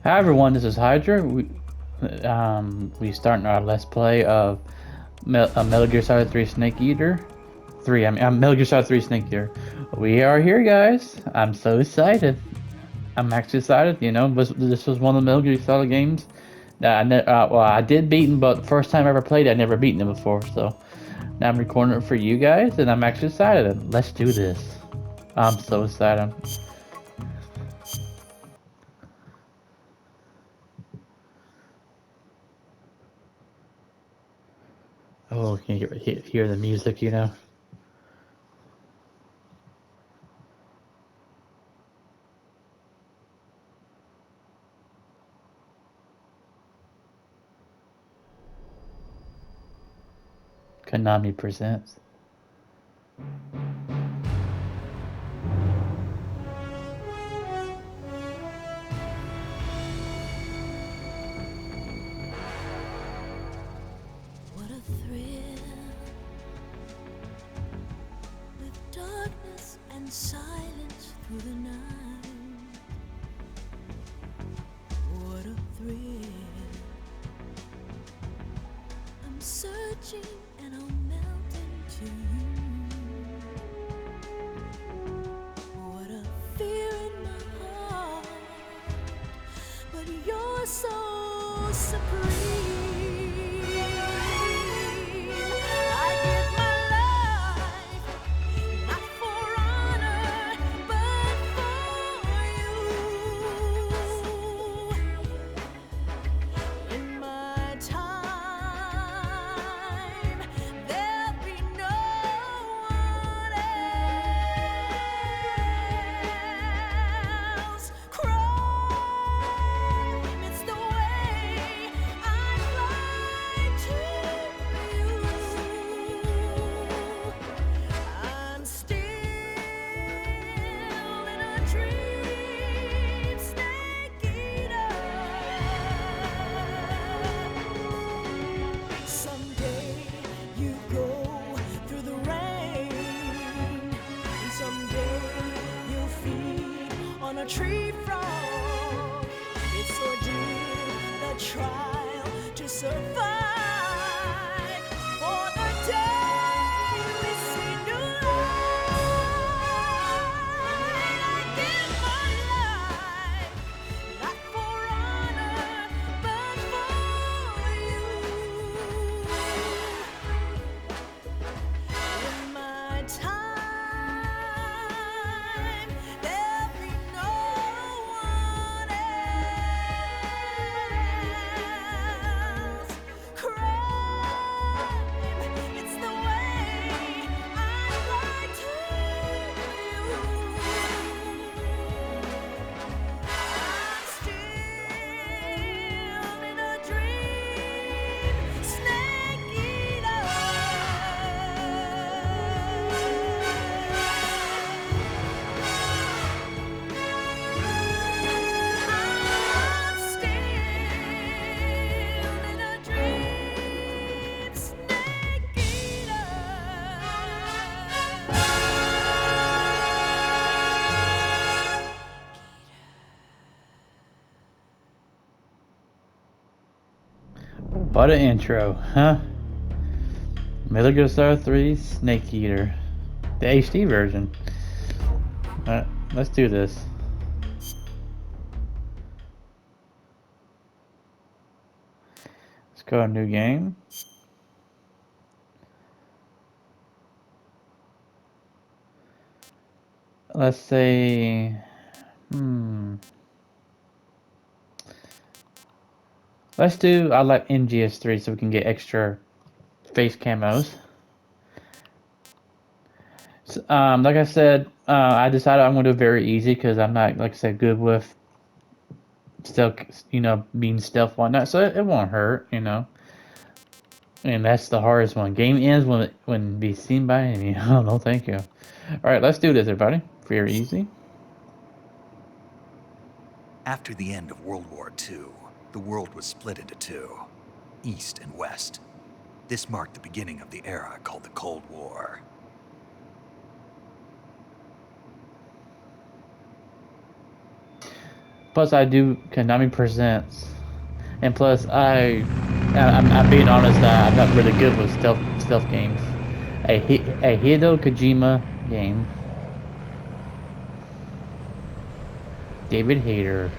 Hi everyone, this is Hydra. We starting our let's play of Metal Gear Solid 3 Snake Eater. Metal Gear Solid 3 Snake Eater. We are here, guys. I'm so excited. I'm actually excited. You know, this was one of the Metal Gear Solid games that I did beat them, but the first time I ever played it, I never beaten them before. So now I'm recording it for you guys, and I'm actually excited. Let's do this. I'm so excited. Oh, can you hear the music? You know. Konami presents. What a thrill, with darkness and silence through the night. What a thrill, I'm searching and I'll melt into you. What a fear in my heart, but you're so supreme. I give my life, not for honor, but for you. In my time, there'll be no one else. Crime, it's the way I fly to you. I'm still in a dream, snake eater. Someday you go through the rain, and someday you'll feed on a tree frog. It's ordeal, the trial to survive for the day we see new light. I give my life, not for honor, but for you. In my time, there'll be no one else. Crime, it's the way I fly to you. I'm still in a dream, snake eater. I'm still in a dream, snake eater. What an intro, huh? Metal Gear Solid 3 Snake Eater. The HD version. Let's do this. Let's go a new game. Let's say... Let's do... I like NGS3 so we can get extra face camos. Like I said, I decided I'm going to do it very easy because I'm not, like I said, good with stealth, being stealth whatnot, so it won't hurt, And that's the hardest one. Game ends when be seen by enemy. Oh no, thank you. All right, let's do this, everybody. Very easy. After the end of World War II, the world was split into two, East and West. This marked the beginning of the era called the Cold War. Plus, I do Konami Presents, and plus, I'm being honest. I'm not really good with stealth games. A Hideo Kojima game. David Hayter.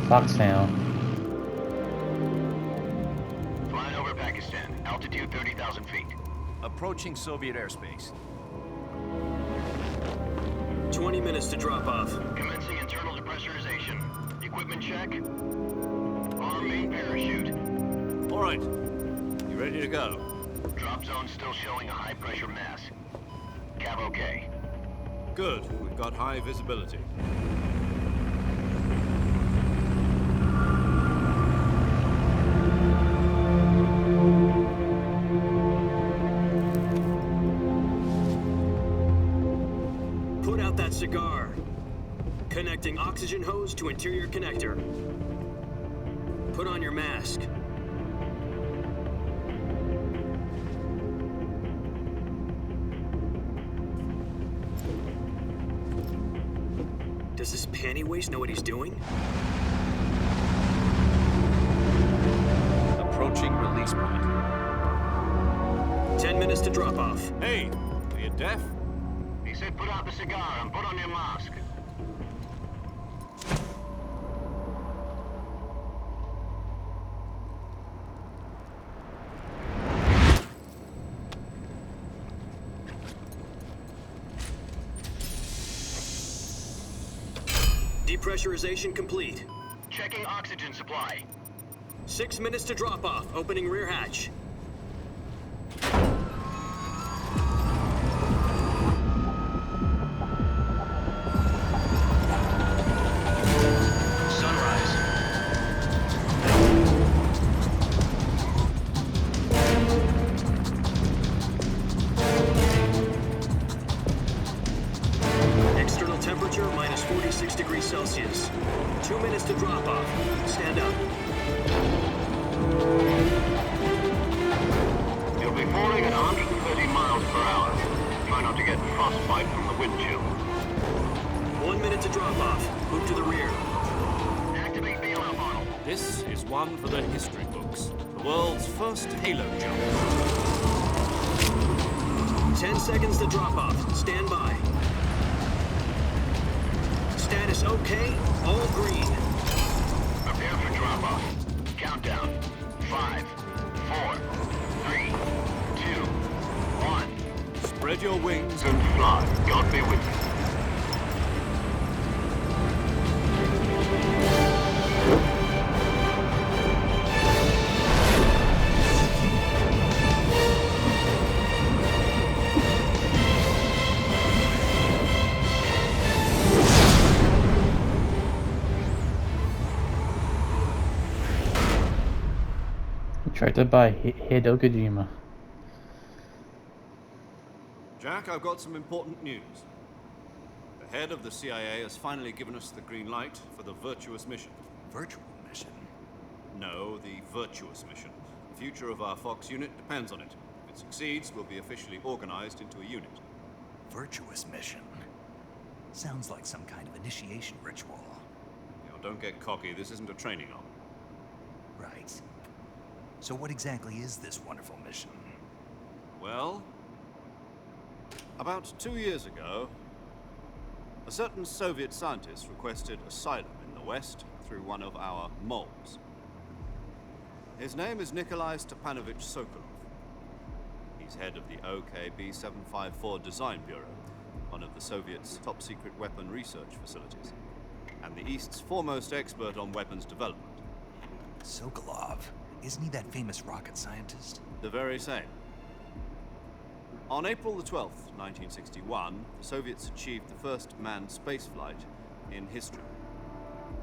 Foxhound. Flying over Pakistan. Altitude 30,000 feet. Approaching Soviet airspace. 20 minutes to drop off. Commencing internal depressurization. Equipment check. Arm main parachute. All right. You ready to go? Drop zone still showing a high pressure mass. Cav okay. Good. We've got high visibility. Put out that cigar. Connecting oxygen hose to interior connector. Put on your mask. Does this panty waste know what he's doing? Approaching release point. 10 minutes to drop off. Hey, are you deaf? He said put out the cigar and put on your mask. Depressurization complete. Checking oxygen supply. 6 minutes to drop off. Opening rear hatch. Sunrise. External temperature minus 46 degrees Celsius. 2 minutes to drop off. Stand up. You'll be falling at 130 miles per hour. Try not to get frostbite from the wind chill. 1 minute to drop off. Move to the rear. Activate bailout model. This is one for the history books. The world's first halo jump. 10 seconds to drop off. Stand by. Status okay. All green. Prepare for drop off. Countdown. 5, 4, 3, 2, 1. Spread your wings. And fly. God be with you. Directed by Hideo Kojima. Jack, I've got some important news. The head of the CIA has finally given us the green light for the Virtuous Mission. Virtual mission? No, the Virtuous Mission. The future of our Fox unit depends on it. If it succeeds, we'll be officially organized into a unit. Virtuous mission? Sounds like some kind of initiation ritual. Now, don't get cocky. This isn't a training op. Right. So what exactly is this wonderful mission? Well, about 2 years ago, a certain Soviet scientist requested asylum in the West through one of our moles. His name is Nikolai Stepanovich Sokolov. He's head of the OKB 754 Design Bureau, one of the Soviets' top-secret weapon research facilities, and the East's foremost expert on weapons development. Sokolov? Isn't he that famous rocket scientist? The very same. On April the 12th, 1961, the Soviets achieved the first manned spaceflight in history.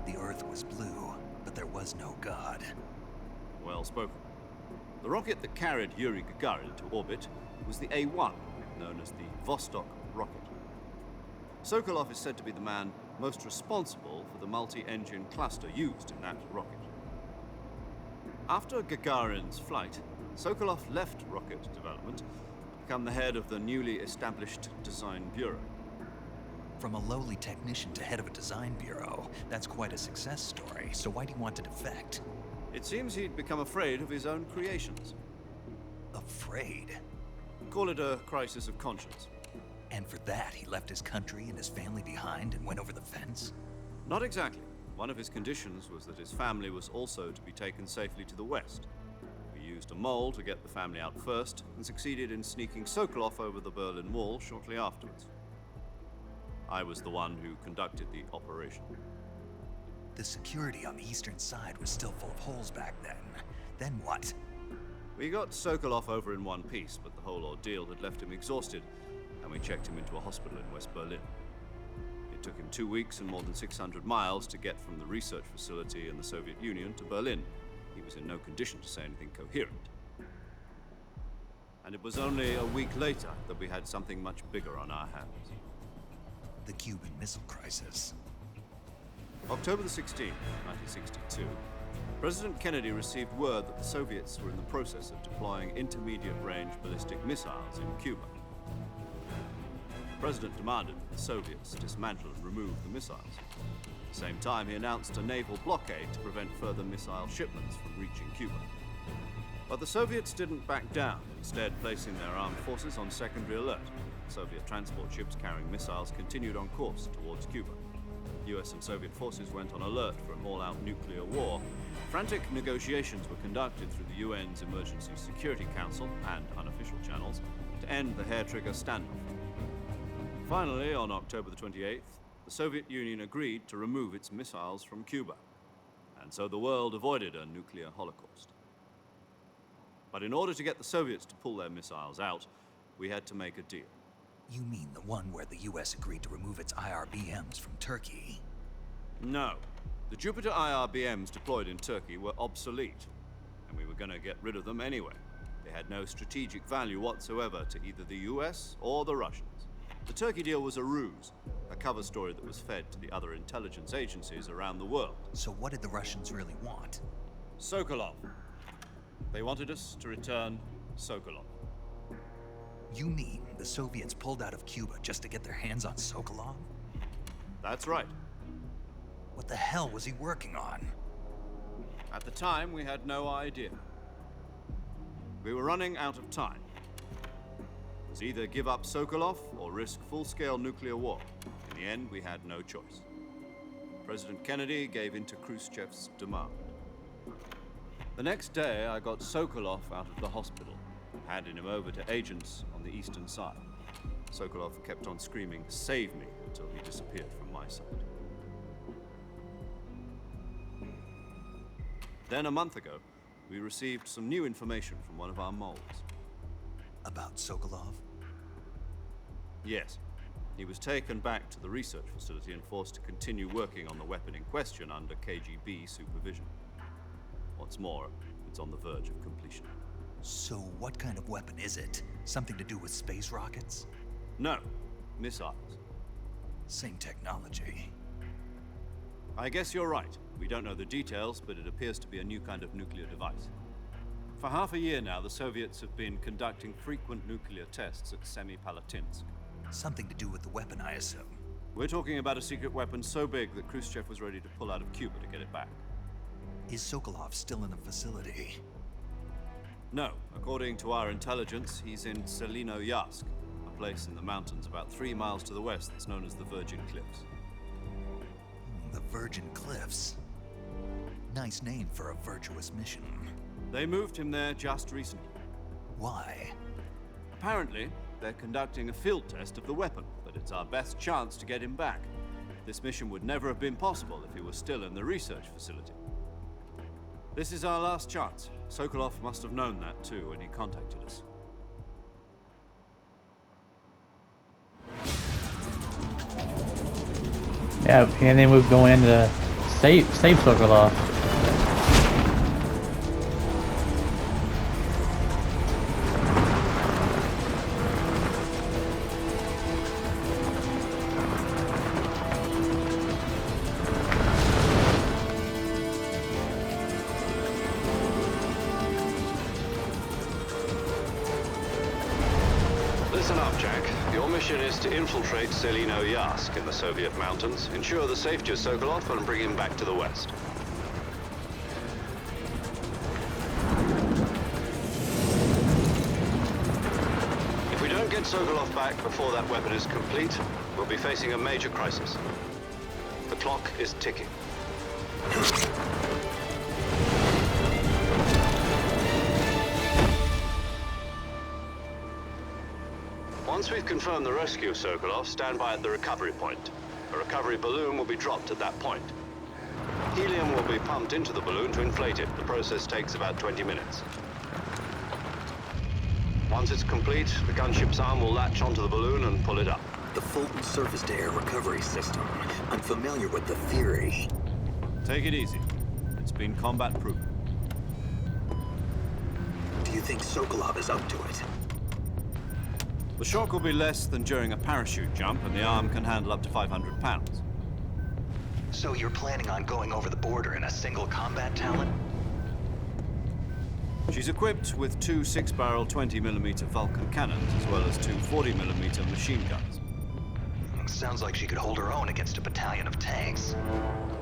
The Earth was blue, but there was no God. Well spoken. The rocket that carried Yuri Gagarin to orbit was the A-1, known as the Vostok rocket. Sokolov is said to be the man most responsible for the multi-engine cluster used in that rocket. After Gagarin's flight, Sokolov left rocket development to become the head of the newly established Design Bureau. From a lowly technician to head of a design bureau, that's quite a success story. So why do you want to defect? It seems he'd become afraid of his own creations. Afraid? Call it a crisis of conscience. And for that, he left his country and his family behind and went over the fence? Not exactly. One of his conditions was that his family was also to be taken safely to the west. We used a mole to get the family out first, and succeeded in sneaking Sokolov over the Berlin Wall shortly afterwards. I was the one who conducted the operation. The security on the eastern side was still full of holes back then. Then what? We got Sokolov over in one piece, but the whole ordeal had left him exhausted, and we checked him into a hospital in West Berlin. It took him 2 weeks and more than 600 miles to get from the research facility in the Soviet Union to Berlin. He was in no condition to say anything coherent. And it was only a week later that we had something much bigger on our hands. The Cuban Missile Crisis. October the 16th, 1962, President Kennedy received word that the Soviets were in the process of deploying intermediate-range ballistic missiles in Cuba. The President demanded that the Soviets dismantle and remove the missiles. At the same time, he announced a naval blockade to prevent further missile shipments from reaching Cuba. But the Soviets didn't back down, instead placing their armed forces on secondary alert. Soviet transport ships carrying missiles continued on course towards Cuba. US and Soviet forces went on alert for an all-out nuclear war. Frantic negotiations were conducted through the UN's Emergency Security Council and unofficial channels to end the hair-trigger standoff. Finally, on October the 28th, the Soviet Union agreed to remove its missiles from Cuba, and so the world avoided a nuclear holocaust. But in order to get the Soviets to pull their missiles out, we had to make a deal. You mean the one where the US agreed to remove its IRBMs from Turkey? No. The Jupiter IRBMs deployed in Turkey were obsolete, and we were going to get rid of them anyway. They had no strategic value whatsoever to either the US or the Russians. The Turkey deal was a ruse, a cover story that was fed to the other intelligence agencies around the world. So what did the Russians really want? Sokolov. They wanted us to return Sokolov. You mean the Soviets pulled out of Cuba just to get their hands on Sokolov? That's right. What the hell was he working on? At the time, we had no idea. We were running out of time. It was either give up Sokolov or risk full-scale nuclear war. In the end, we had no choice. President Kennedy gave in to Khrushchev's demand. The next day, I got Sokolov out of the hospital, handing him over to agents on the eastern side. Sokolov kept on screaming, "Save me," until he disappeared from my sight. Then a month ago, we received some new information from one of our moles. About Sokolov? Yes. He was taken back to the research facility and forced to continue working on the weapon in question under KGB supervision. What's more, it's on the verge of completion. So what kind of weapon is it? Something to do with space rockets? No, missiles. Same technology. I guess you're right. We don't know the details, but it appears to be a new kind of nuclear device. For half a year now, the Soviets have been conducting frequent nuclear tests at Semipalatinsk. Something to do with the weapon, I assume. We're talking about a secret weapon so big that Khrushchev was ready to pull out of Cuba to get it back. Is Sokolov still in the facility? No, according to our intelligence, he's in Selinoyarsk, a place in the mountains about 3 miles to the west that's known as the Virgin Cliffs. The Virgin Cliffs. Nice name for a virtuous mission. They moved him there just recently. Why? Apparently, they're conducting a field test of the weapon, but it's our best chance to get him back. This mission would never have been possible if he was still in the research facility. This is our last chance. Sokolov must have known that too when he contacted us. Yeah, and then we're going in to save Sokolov. Listen up, Jack. Your mission is to infiltrate Selino Yask in the Soviet mountains, ensure the safety of Sokolov, and bring him back to the West. If we don't get Sokolov back before that weapon is complete, we'll be facing a major crisis. The clock is ticking. Once we've confirmed the rescue of Sokolov, stand by at the recovery point. A recovery balloon will be dropped at that point. Helium will be pumped into the balloon to inflate it. The process takes about 20 minutes. Once it's complete, the gunship's arm will latch onto the balloon and pull it up. The Fulton surface-to-air recovery system. I'm familiar with the theory. Take it easy. It's been combat-proven. Do you think Sokolov is up to it? The shock will be less than during a parachute jump, and the arm can handle up to 500 pounds. So you're planning on going over the border in a single combat talon? She's equipped with two 6-barrel 20mm Vulcan cannons, as well as two 40mm machine guns. Sounds like she could hold her own against a battalion of tanks.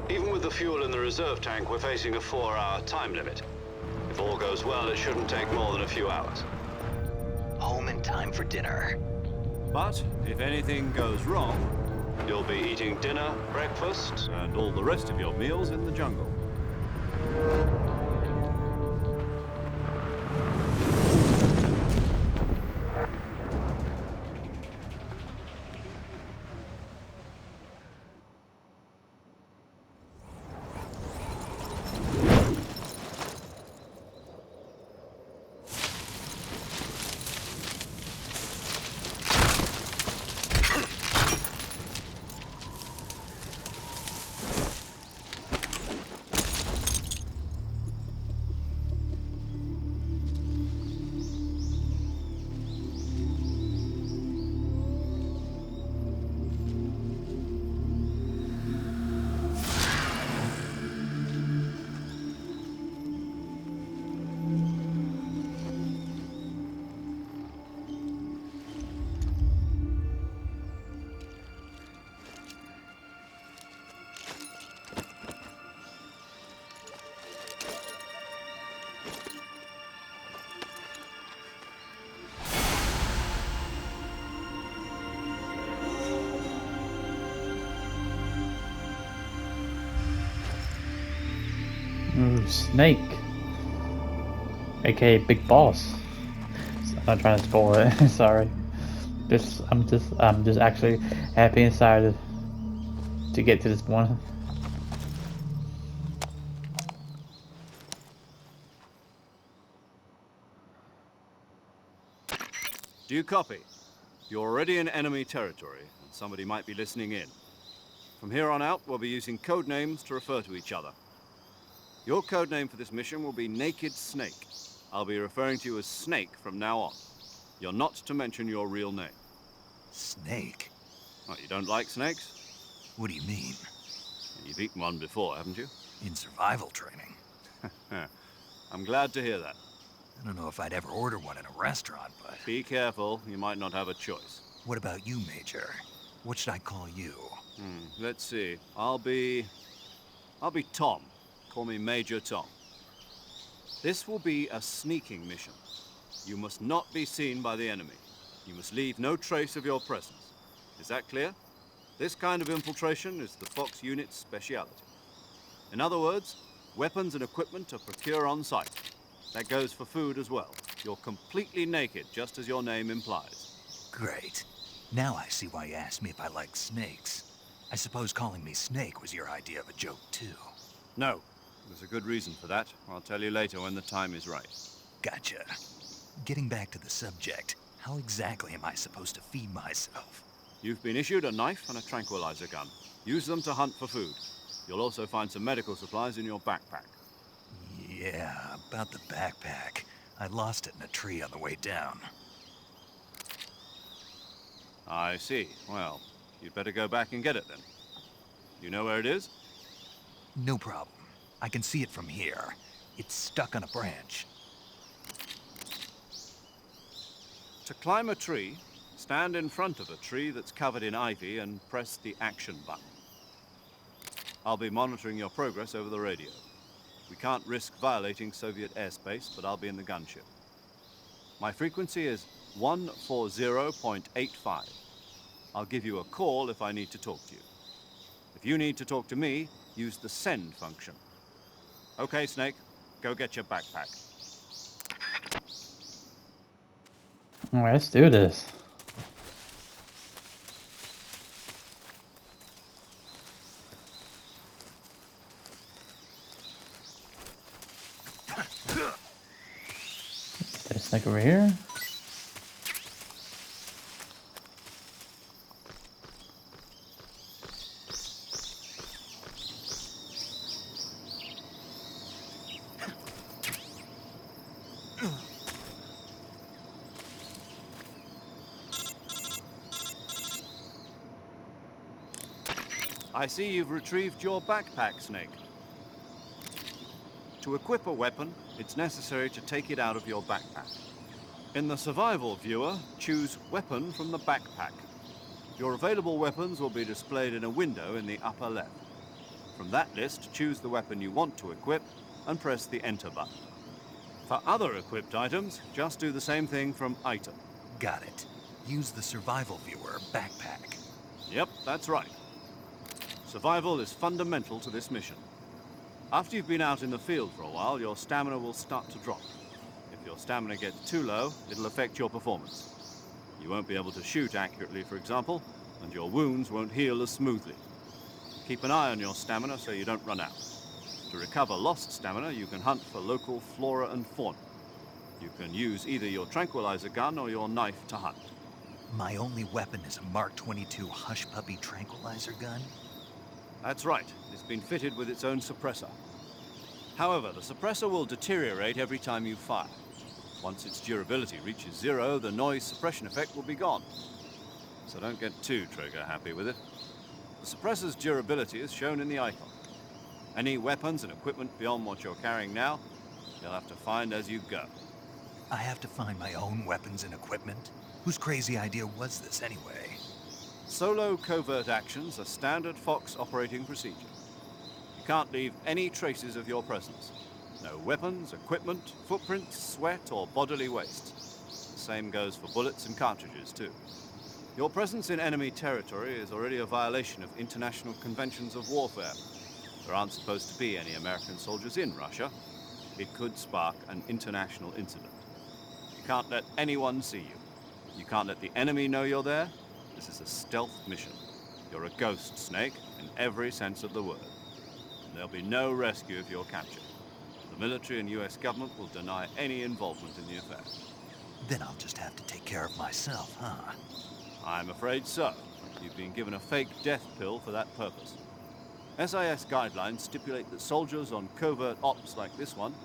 Even with the fuel in the reserve tank, we're facing a 4-hour time limit. If all goes well, it shouldn't take more than a few hours. Home in time for dinner. But if anything goes wrong, You'll be eating dinner, breakfast. and all the rest of your meals in the jungle. Ooh, Snake. AKA Big Boss. I'm not trying to spoil it. Sorry. I'm just actually happy and excited to get to this one. Do you copy? You're already in enemy territory, and somebody might be listening in. From here on out, we'll be using code names to refer to each other. Your code name for this mission will be Naked Snake. I'll be referring to you as Snake from now on. You're not to mention your real name. Snake? Oh, you don't like snakes? What do you mean? You've eaten one before, haven't you? In survival training? I'm glad to hear that. I don't know if I'd ever order one in a restaurant, but... Be careful, you might not have a choice. What about you, Major? What should I call you? Let's see. I'll be Tom. Call me Major Tom. This will be a sneaking mission. You must not be seen by the enemy. You must leave no trace of your presence. Is that clear? This kind of infiltration is the Fox unit's speciality. In other words, weapons and equipment are procured on site. That goes for food as well. You're completely naked, just as your name implies. Great. Now I see why you asked me if I like snakes. I suppose calling me Snake was your idea of a joke, too. No, there's a good reason for that. I'll tell you later when the time is right. Gotcha. Getting back to the subject, how exactly am I supposed to feed myself? You've been issued a knife and a tranquilizer gun. Use them to hunt for food. You'll also find some medical supplies in your backpack. Yeah, about the backpack. I lost it in a tree on the way down. I see. Well, you'd better go back and get it then. You know where it is? No problem. I can see it from here. It's stuck on a branch. To climb a tree, Stand in front of a tree that's covered in ivy and press the action button. I'll be monitoring your progress over the radio. We can't risk violating Soviet airspace, but I'll be in the gunship. My frequency is 140.85. I'll give you a call if I need to talk to you. If you need to talk to me, use the send function. Okay, Snake, go get your backpack. All right, let's do this. There's Snake over here. I see you've retrieved your backpack, Snake. To equip a weapon, it's necessary to take it out of your backpack. In the survival viewer, choose Weapon from the backpack. Your available weapons will be displayed in a window in the upper left. From that list, choose the weapon you want to equip and press the Enter button. For other equipped items, just do the same thing from Item. Got it. Use the survival viewer backpack. Yep, that's right. Survival is fundamental to this mission. After you've been out in the field for a while, your stamina will start to drop. If your stamina gets too low, it'll affect your performance. You won't be able to shoot accurately, for example, and your wounds won't heal as smoothly. Keep an eye on your stamina so you don't run out. To recover lost stamina, you can hunt for local flora and fauna. You can use either your tranquilizer gun or your knife to hunt. My only weapon is a Mark 22 Hush Puppy tranquilizer gun? That's right. It's been fitted with its own suppressor. However, the suppressor will deteriorate every time you fire. Once its durability reaches 0, the noise suppression effect will be gone. So don't get too trigger happy with it. The suppressor's durability is shown in the icon. Any weapons and equipment beyond what you're carrying now, you'll have to find as you go. I have to find my own weapons and equipment? Whose crazy idea was this anyway? Solo covert actions are standard Fox operating procedure. You can't leave any traces of your presence. No weapons, equipment, footprints, sweat, or bodily waste. The same goes for bullets and cartridges, too. Your presence in enemy territory is already a violation of international conventions of warfare. There aren't supposed to be any American soldiers in Russia. It could spark an international incident. You can't let anyone see you. You can't let the enemy know you're there. This is a stealth mission. You're a ghost, Snake, in every sense of the word. And there'll be no rescue if you're captured. The military and US government will deny any involvement in the affair. Then I'll just have to take care of myself, huh? I'm afraid so. You've been given a fake death pill for that purpose. SIS guidelines stipulate that soldiers on covert ops like this one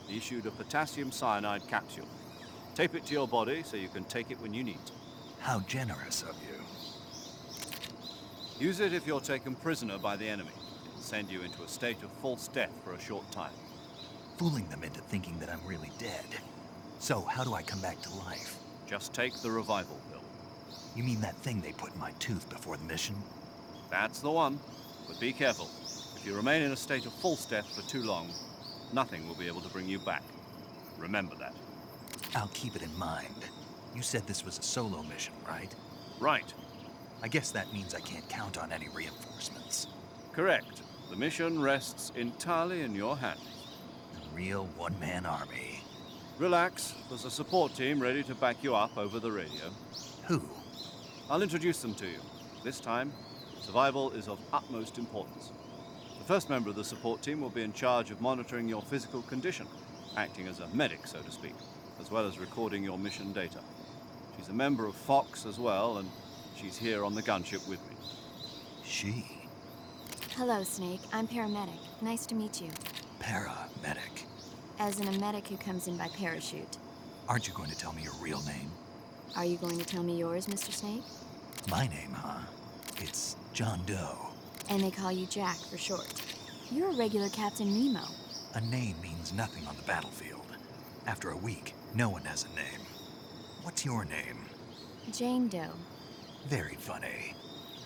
be issued a potassium cyanide capsule. Tape it to your body so you can take it when you need to. How generous of you. Use it if you're taken prisoner by the enemy. It'll send you into a state of false death for a short time. Fooling them into thinking that I'm really dead. So, how do I come back to life? Just take the revival pill. You mean that thing they put in my tooth before the mission? That's the one. But be careful. If you remain in a state of false death for too long, nothing will be able to bring you back. Remember that. I'll keep it in mind. You said this was a solo mission, right? Right. I guess that means I can't count on any reinforcements. Correct. The mission rests entirely in your hands. A real one-man army. Relax. There's a support team ready to back you up over the radio. Who? I'll introduce them to you. This time, survival is of utmost importance. The first member of the support team will be in charge of monitoring your physical condition, acting as a medic, so to speak, as well as recording your mission data. She's a member of Fox as well, and she's here on the gunship with me. She. Hello, Snake. I'm paramedic. Nice to meet you. Paramedic. As in a medic who comes in by parachute. Aren't you going to tell me your real name? Are you going to tell me yours, Mr. Snake? My name, huh? It's John Doe. And they call you Jack for short. You're a regular Captain Nemo. A name means nothing on the battlefield. After a week, no one has a name. What's your name? Jane Doe. Very funny.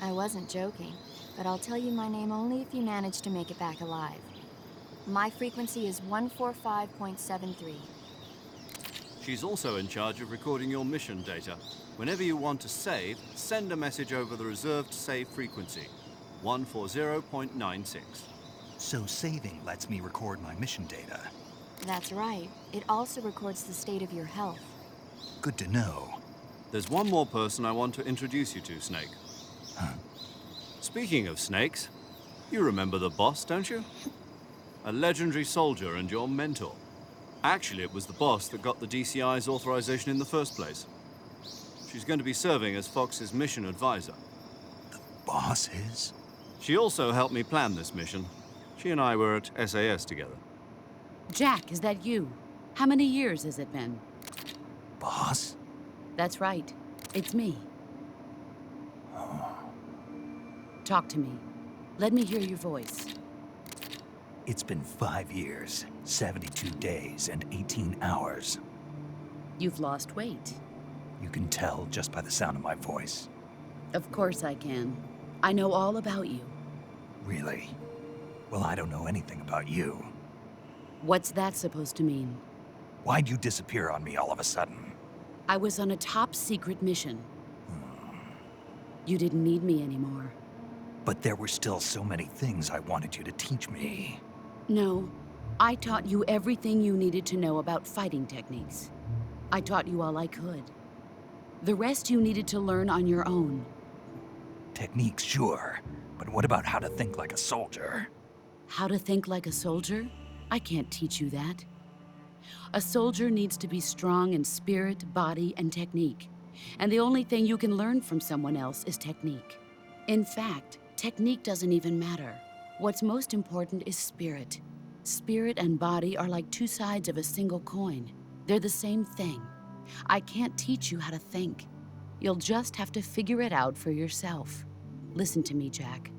I wasn't joking, but I'll tell you my name only if you manage to make it back alive. My frequency is 145.73. She's also in charge of recording your mission data. Whenever you want to save, send a message over the reserved save frequency, 140.96. So saving lets me record my mission data. That's right. It also records the state of your health. Good to know. There's one more person I want to introduce you to, Snake. Huh? Speaking of snakes, you remember the boss, don't you? A legendary soldier and your mentor. Actually, it was the boss that got the DCI's authorization in the first place. She's going to be serving as Fox's mission advisor. Boss is? She also helped me plan this mission. She and I were at SAS together. Jack, is that you? How many years has it been? Boss? That's right. It's me. Talk to me. Let me hear your voice. It's been 5 years, 72 days, and 18 hours. You've lost weight. You can tell just by the sound of my voice. Of course I can. I know all about you. Really? Well, I don't know anything about you. What's that supposed to mean? Why'd you disappear on me all of a sudden? I was on a top secret mission. You didn't need me anymore. But there were still so many things I wanted you to teach me. No, I taught you everything you needed to know about fighting techniques. I taught you all I could. The rest you needed to learn on your own. Techniques, sure. But what about how to think like a soldier? How to think like a soldier? I can't teach you that. A soldier needs to be strong in spirit, body, and technique. And the only thing you can learn from someone else is technique. In fact, technique doesn't even matter. What's most important is spirit. Spirit and body are like two sides of a single coin. They're the same thing. I can't teach you how to think. You'll just have to figure it out for yourself. Listen to me, Jack.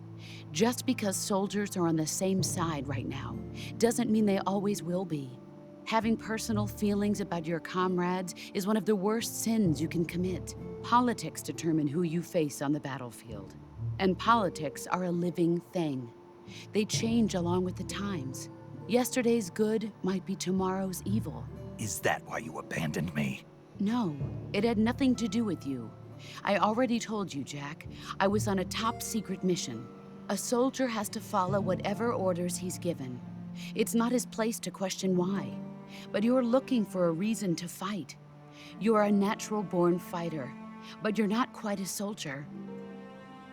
Just because soldiers are on the same side right now doesn't mean they always will be. Having personal feelings about your comrades is one of the worst sins you can commit. Politics determine who you face on the battlefield. And politics are a living thing. They change along with the times. Yesterday's good might be tomorrow's evil. Is that why you abandoned me? No, it had nothing to do with you. I already told you, Jack. I was on a top secret mission. A soldier has to follow whatever orders he's given. It's not his place to question why. But you're looking for a reason to fight. You're a natural-born fighter, but you're not quite a soldier.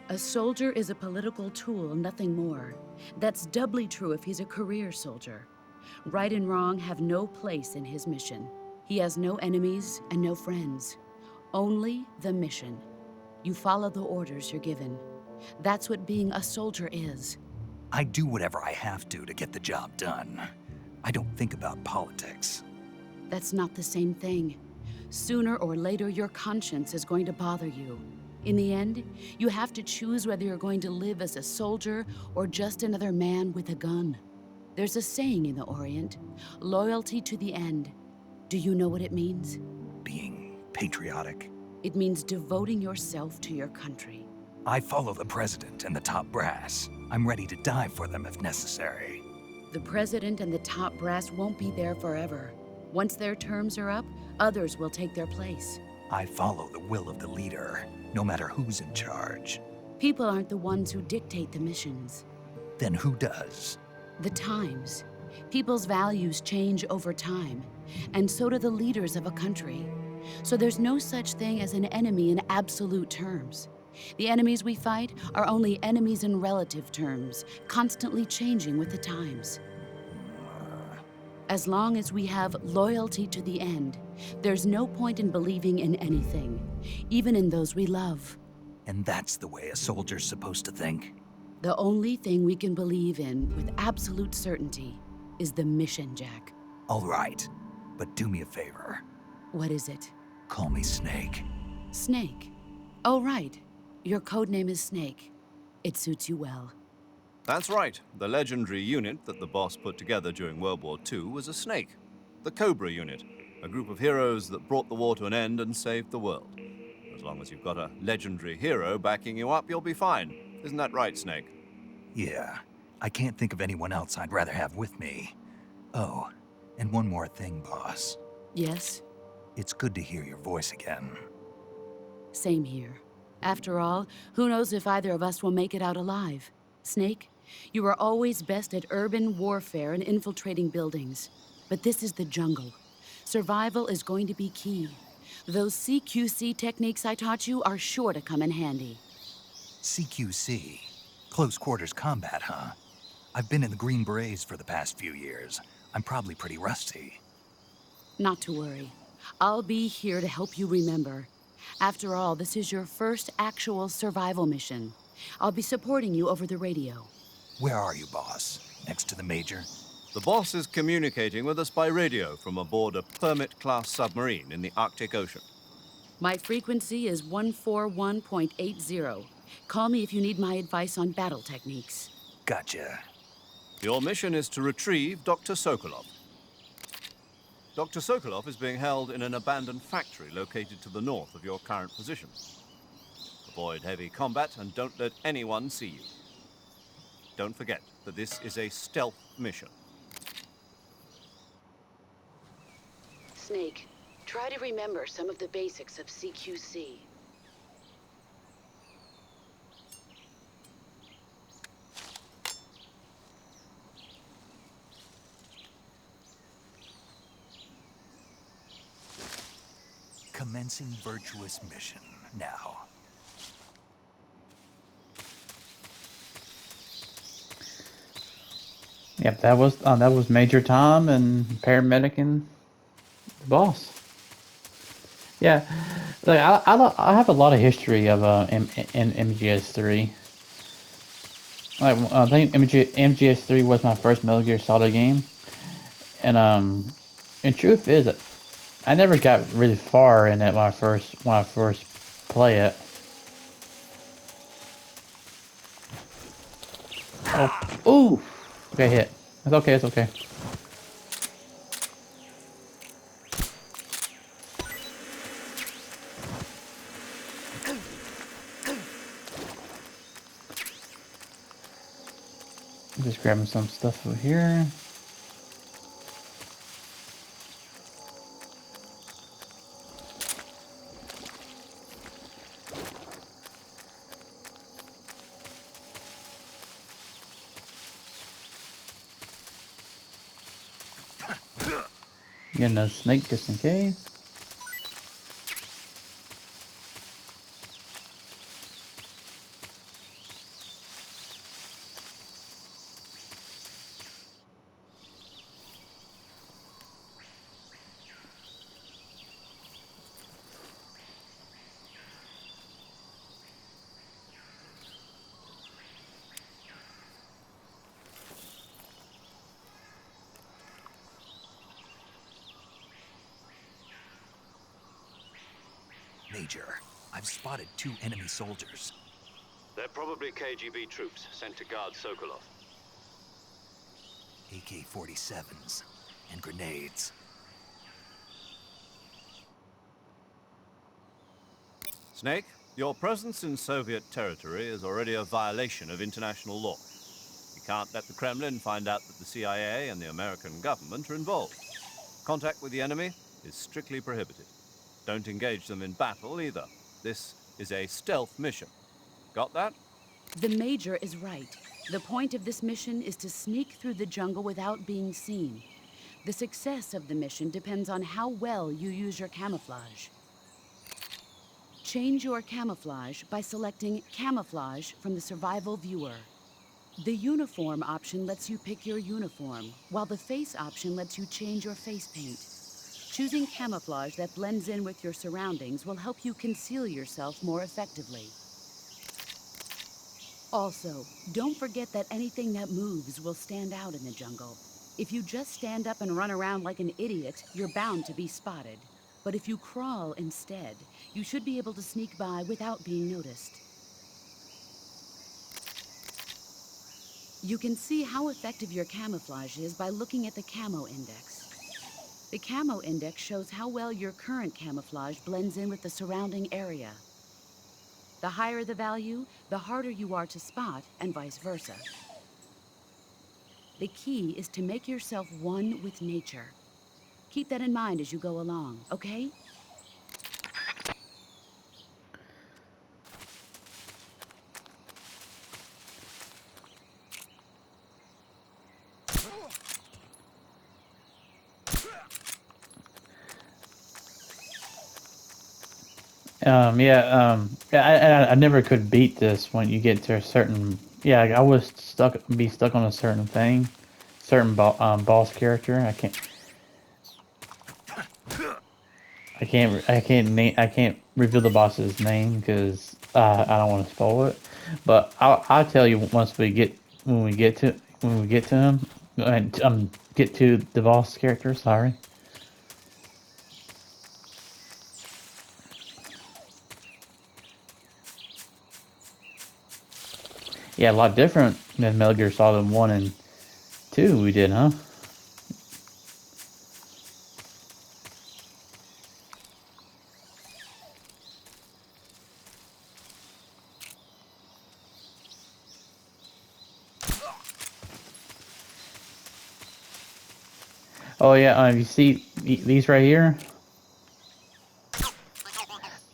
A soldier is a political tool, nothing more. That's doubly true if he's a career soldier. Right and wrong have no place in his mission. He has no enemies and no friends. Only the mission. You follow the orders you're given. That's what being a soldier is. I do whatever I have to get the job done. I don't think about politics. That's not the same thing. Sooner or later, your conscience is going to bother you. In the end, you have to choose whether you're going to live as a soldier or just another man with a gun. There's a saying in the Orient, loyalty to the end. Do you know what it means? Being patriotic. It means devoting yourself to your country. I follow the president and the top brass. I'm ready to die for them if necessary. The president and the top brass won't be there forever. Once their terms are up, others will take their place. I follow the will of the leader, no matter who's in charge. People aren't the ones who dictate the missions. Then who does? The times. People's values change over time, and so do the leaders of a country. So there's no such thing as an enemy in absolute terms. The enemies we fight are only enemies in relative terms, constantly changing with the times. As long as we have loyalty to the end, there's no point in believing in anything, even in those we love. And that's the way a soldier's supposed to think? The only thing we can believe in with absolute certainty is the mission, Jack. All right, but do me a favor. What is it? Call me Snake. Snake. Oh, right. Your code name is Snake. It suits you well. That's right. The legendary unit that the boss put together during World War II was a snake. The Cobra unit, a group of heroes that brought the war to an end and saved the world. But As long as you've got a legendary hero backing you up, you'll be fine. Isn't that right, Snake? Yeah, I can't think of anyone else I'd rather have with me. Oh, and one more thing, boss. Yes? It's good to hear your voice again. Same here. After all, who knows if either of us will make it out alive? Snake, you are always best at urban warfare and infiltrating buildings. But this is the jungle. Survival is going to be key. Those CQC techniques I taught you are sure to come in handy. CQC? Close quarters combat, huh? I've been in the Green Berets for the past few years. I'm probably pretty rusty. Not to worry. I'll be here to help you remember. After all, this is your first actual survival mission. I'll be supporting you over the radio. Where are you, boss? Next to the Major? The boss is communicating with us by radio from aboard a Permit-class submarine in the Arctic Ocean. My frequency is 141.80. Call me if you need my advice on battle techniques. Gotcha. Your mission is to retrieve Dr. Sokolov. Dr. Sokolov is being held in an abandoned factory located to the north of your current position. Avoid heavy combat and don't let anyone see you. Don't forget that this is a stealth mission. Snake, try to remember some of the basics of CQC. Commencing Virtuous Mission now. Yep, that was Major Tom and paramedic and the boss. Yeah, like I have a lot of history of in MGS3. Like I think MGS3 was my first Metal Gear Solid game, and truth is, I never got really far in it when I first play it. Oh, ooh, okay, hit. It's okay. It's okay. Just grabbing some stuff over here. Getting a snake just in case. Major, I've spotted 2 enemy soldiers. They're probably KGB troops sent to guard Sokolov. AK-47s and grenades. Snake, your presence in Soviet territory is already a violation of international law. You can't let the Kremlin find out that the CIA and the American government are involved. Contact with the enemy is strictly prohibited. Don't engage them in battle either. This is a stealth mission. Got that? The Major is right. The point of this mission is to sneak through the jungle without being seen. The success of the mission depends on how well you use your camouflage. Change your camouflage by selecting Camouflage from the Survival Viewer. The Uniform option lets you pick your uniform, while the Face option lets you change your face paint. Choosing camouflage that blends in with your surroundings will help you conceal yourself more effectively. Also, don't forget that anything that moves will stand out in the jungle. If you just stand up and run around like an idiot, you're bound to be spotted. But if you crawl instead, you should be able to sneak by without being noticed. You can see how effective your camouflage is by looking at the Camo Index. The Camo Index shows how well your current camouflage blends in with the surrounding area. The higher the value, the harder you are to spot, and vice versa. The key is to make yourself one with nature. Keep that in mind as you go along, okay? I never could beat this when you get to a certain. Yeah, I was stuck on a certain thing, certain boss character. I can't reveal the boss's name because I don't want to spoil it. But I'll tell you once when we get to him and get to the boss character. Sorry. Yeah, a lot different than Metal Gear Solid 1 and 2 we did, huh? Oh yeah, you see these right here?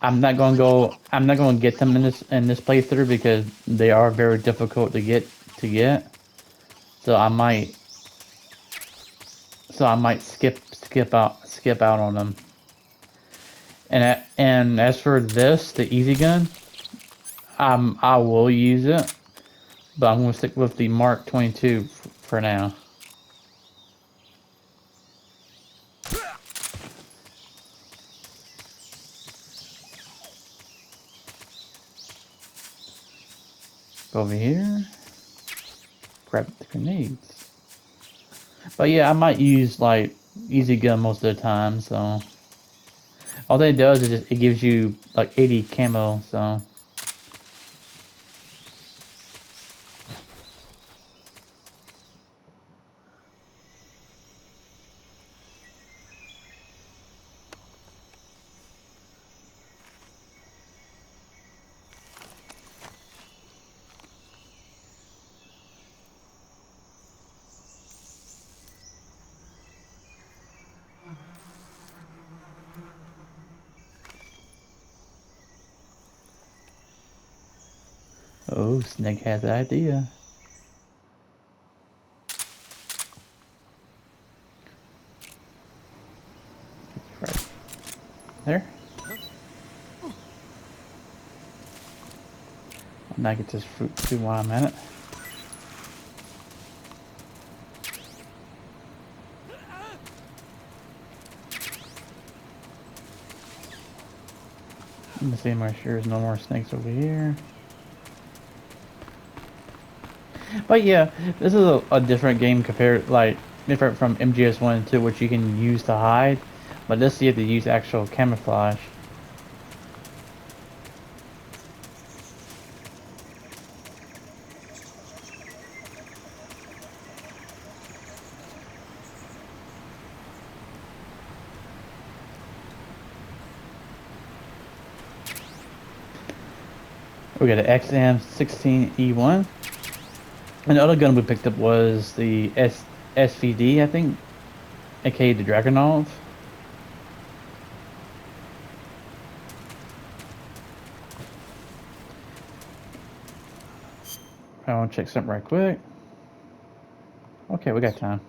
I'm not going to get them in this playthrough because they are very difficult to get. So I might skip out on them. And as for this, the easy gun, I will use it, but I'm going to stick with the Mark 22 for now. Go over here, grab the grenades. But yeah, I might use like easy gun most of the time. So all that it does is it gives you like 80 camo. So. Oh, Snake has an idea. Right there. Now get this fruit too while I'm at it. Let me see, make sure there's no more snakes over here. But yeah, this is a different game compared, like, different from MGS1 and 2, which you can use to hide. But this, you have to use actual camouflage. We got an XM16E1. And the other gun we picked up was the SVD, I think, aka the Dragunov. I want to check something right quick. Okay, we got time.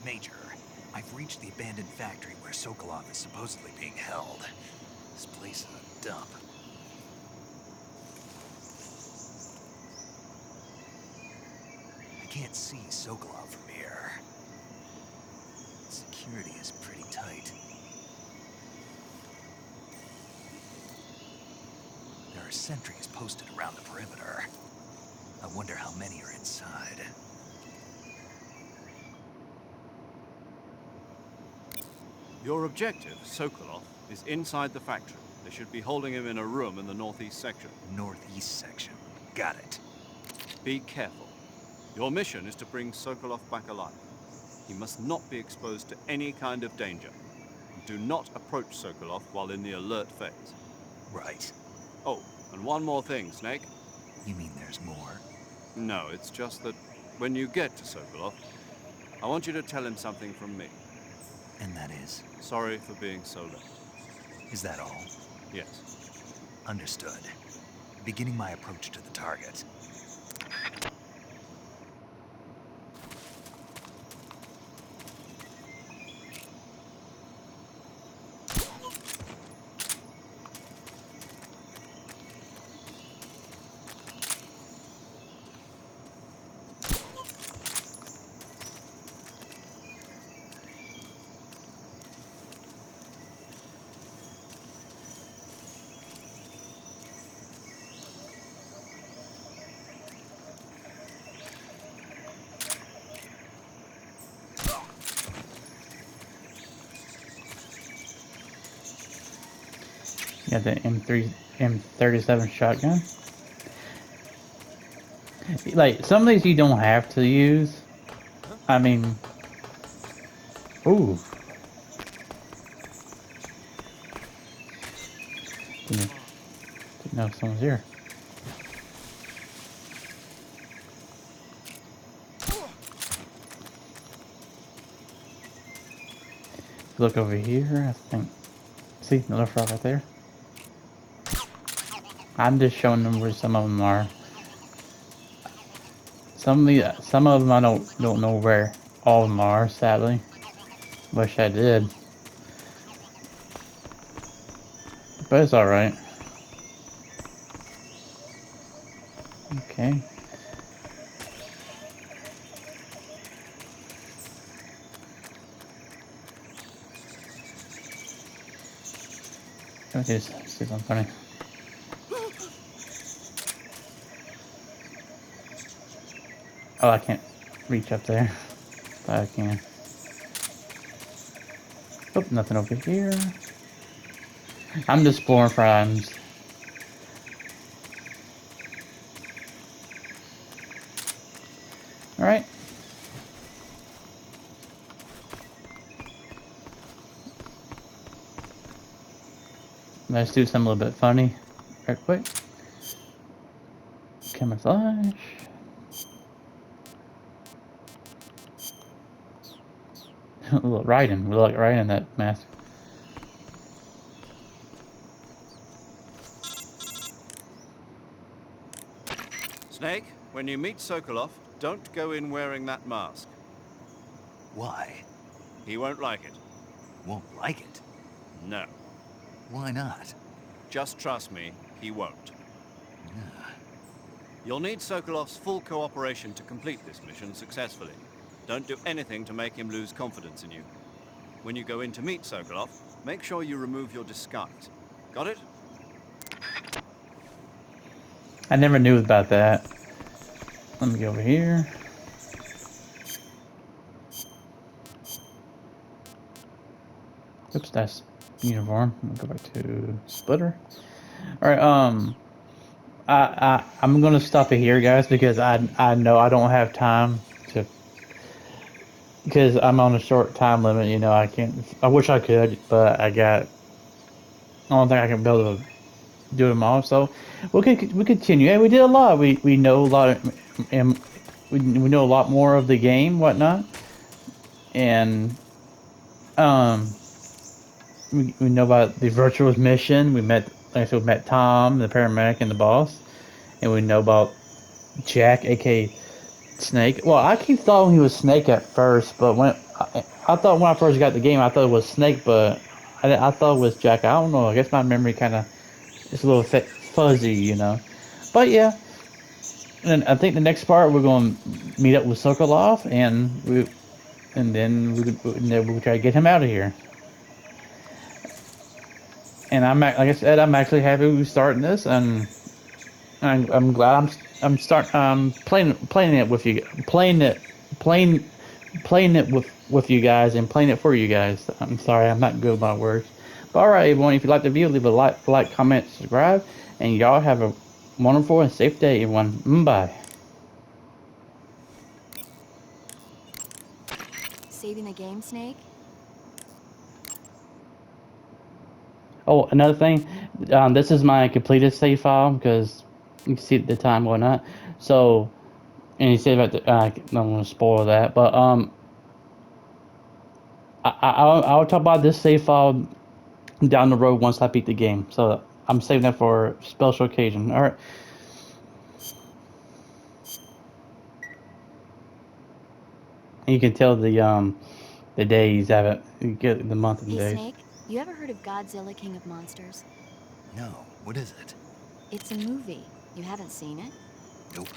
Major, I've reached the abandoned factory where Sokolov is supposedly being held. This place is a dump. I can't see Sokolov from here. Security is pretty tight. There are sentries posted around the perimeter. I wonder how many are inside. Your objective, Sokolov, is inside the factory. They should be holding him in a room in the northeast section. Northeast section. Got it. Be careful. Your mission is to bring Sokolov back alive. He must not be exposed to any kind of danger. Do not approach Sokolov while in the alert phase. Right. Oh, and one more thing, Snake. You mean there's more? No, it's just that when you get to Sokolov, I want you to tell him something from me. And that is? Sorry for being so late. Is that all? Yes. Understood. Beginning my approach to the target. Yeah, the M37 shotgun. Like, some of these you don't have to use. I mean... Ooh. Didn't know someone's here. Look over here, I think. See, another frog right there. I'm just showing them where some of them are. Some of them I don't know where all of them are, sadly. Wish I did. But it's alright. Okay. Let me just see something funny. Oh, I can't reach up there. But I can. Oh, nothing over here. I'm just exploring for items. Alright. Let's do something a little bit funny. Right quick. Camouflage. A little Raiden. We like Raiden in that mask. Snake, when you meet Sokolov, don't go in wearing that mask. Why? He won't like it. Won't like it? No. Why not? Just trust me, he won't. Yeah. You'll need Sokolov's full cooperation to complete this mission successfully. Don't do anything to make him lose confidence in you. When you go in to meet Sokolov, make sure you remove your disguise. Got it? I never knew about that. Let me go over here. Oops, that's uniform. I'll go back to splitter. Alright, I'm gonna stop it here, guys, because I know I don't have time to, because I'm on a short time limit. You know, I can't. I wish I could, but I don't think I can be able to do them all. So we continue. Hey, we did a lot. We know a lot of, and we know a lot more of the game, whatnot, and we know about the Virtuous Mission. We met, like I said, we met Tom, the paramedic, and the boss, and we know about Jack, aka Snake. Well, I keep thought he was Snake at first, but I thought when I first got the game, I thought it was Snake, but I thought it was Jack. I don't know. I guess my memory kind of is a little fuzzy, you know. But yeah, and I think the next part we're going to meet up with Sokolov, and then we'll try to get him out of here. And like I said, I'm actually happy we're starting this, and I'm glad I'm playing it with you, playing playing it with you guys and playing it for you guys. I'm sorry, I'm not good with my words. But all right, everyone, if you like the video, leave a like, comment, subscribe, and y'all have a wonderful and safe day, everyone. Bye. Saving the game, Snake? Oh, another thing, this is my completed save file because you can see the time and whatnot. So, and you say about the, I don't want to spoil that, but I'll talk about this save file down the road once I beat the game. So I'm saving that for a special occasion. All right. You can tell the days have it. You get the month and Hey, days. Snake, you ever heard of Godzilla King of Monsters? No, what is it? It's a movie. You haven't seen it? Nope.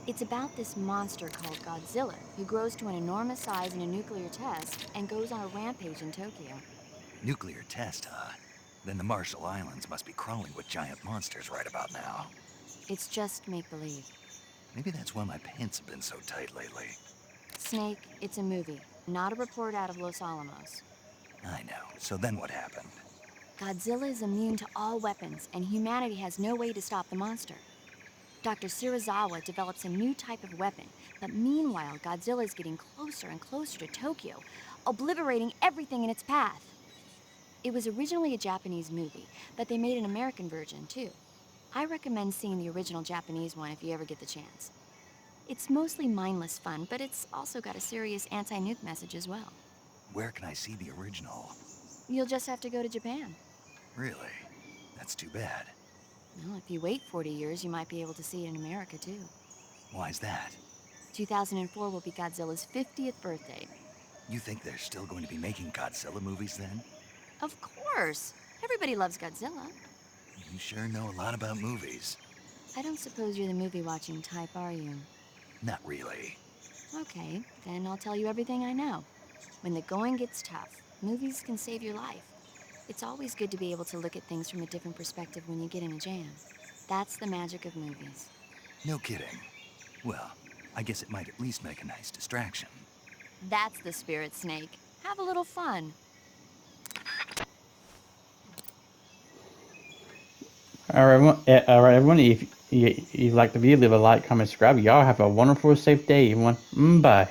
It's about this monster called Godzilla who grows to an enormous size in a nuclear test and goes on a rampage in Tokyo. Nuclear test, huh? Then the Marshall Islands must be crawling with giant monsters right about now. It's just make-believe. Maybe that's why my pants have been so tight lately. Snake, it's a movie, not a report out of Los Alamos. I know. So then what happened? Godzilla is immune to all weapons, and humanity has no way to stop the monster. Dr. Serizawa develops a new type of weapon, but meanwhile, Godzilla is getting closer and closer to Tokyo, obliterating everything in its path. It was originally a Japanese movie, but they made an American version, too. I recommend seeing the original Japanese one if you ever get the chance. It's mostly mindless fun, but it's also got a serious anti-nuke message as well. Where can I see the original? You'll just have to go to Japan. Really? That's too bad. Well, if you wait 40 years, you might be able to see it in America, too. Why's that? 2004 will be Godzilla's 50th birthday. You think they're still going to be making Godzilla movies then? Of course! Everybody loves Godzilla. You sure know a lot about movies. I don't suppose you're the movie-watching type, are you? Not really. Okay, then I'll tell you everything I know. When the going gets tough, movies can save your life. It's always good to be able to look at things from a different perspective when you get in a jam. That's the magic of movies. No kidding. Well, I guess it might at least make a nice distraction. That's the spirit, Snake. Have a little fun. All right, everyone. Everyone. If you like the video, leave a like, comment, subscribe. Y'all have a wonderful, safe day, everyone. Bye.